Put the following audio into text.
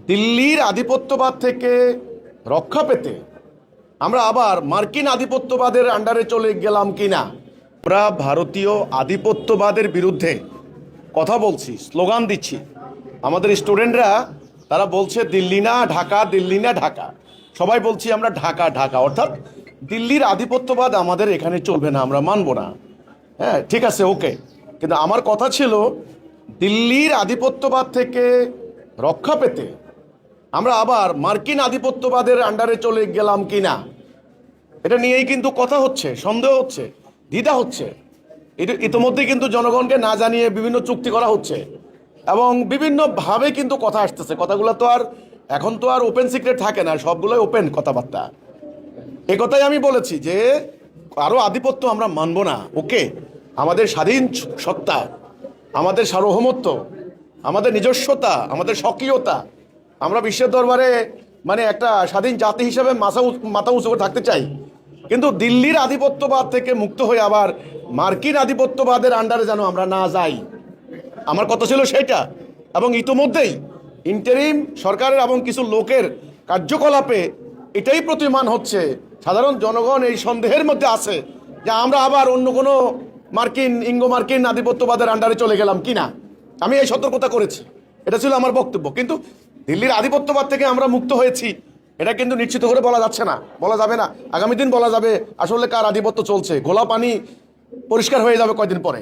দিল্লির আধিপত্যবাদ থেকে রক্ষা পেতে আমরা আবার মার্কিন আধিপত্যবাদের আন্ডারে চলে গেলাম কিনা। আমরা ভারতীয় আধিপত্যবাদের বিরুদ্ধে কথা বলছি, স্লোগান দিচ্ছি। আমাদের স্টুডেন্টরা তারা বলছে দিল্লি না ঢাকা, দিল্লি না ঢাকা। সবাই বলছি আমরা ঢাকা ঢাকা, অর্থাৎ দিল্লির আধিপত্যবাদ আমাদের এখানে চলবে না, আমরা মানব না। হ্যাঁ, ঠিক আছে, ওকে। কিন্তু আমার কথা ছিল দিল্লির আধিপত্যবাদ থেকে রক্ষা পেতে আমরা আবার মার্কিন আধিপত্যবাদের আন্ডারে চলে গেলাম কিনা, এটা নিয়েই কিন্তু কথা হচ্ছে, সন্দেহ হচ্ছে, দ্বিধা হচ্ছে। ইতিমধ্যেই কিন্তু জনগণকে না জানিয়ে বিভিন্ন চুক্তি করা হচ্ছে এবং বিভিন্নভাবে কিন্তু কথা আসতেছে। কথাগুলো তো আর এখন তো আর ওপেন সিক্রেট থাকে না, সবগুলোই ওপেন কথাবার্তা। এ কথাই আমি বলেছি যে আরও আধিপত্য আমরা মানব না। ওকে, আমাদের স্বাধীন সত্তা, আমাদের সার্বভৌমত্ব, আমাদের নিজস্বতা, আমাদের স্বকীয়তা, আমরা বিশ্বের দরবারে মানে একটা স্বাধীন জাতি হিসেবে মাথা উঁচু করে থাকতে চাই। কিন্তু দিল্লির আধিপত্যবাদ থেকে মুক্ত হয়ে আবার মার্কিন আধিপত্যবাদের আন্ডারে যেন আমরা না যাই, আমার কথা ছিল সেটা। এবং ইতোমধ্যেই ইন্টারিম সরকারের এবং কিছু লোকের কার্যকলাপে এটাই প্রতীয়মান হচ্ছে। সাধারণ জনগণ এই সন্দেহের মধ্যে আছে যে আমরা আবার অন্য কোনো মার্কিন আধিপত্যবাদের আন্ডারে চলে গেলাম কিনা। আমি এই সতর্কতা করেছি, এটা ছিল আমার বক্তব্য। কিন্তু দিল্লির আধিপত্যবাদ থেকে আমরা মুক্ত হয়েছি এটা কিন্তু নিশ্চিত করে বলা যাচ্ছে না, বলা যাবে না। আগামী দিন বলা যাবে আসলে কার আধিপত্য চলছে। ঘোলা পানি পরিষ্কার হয়ে যাবে কয়দিন পরে।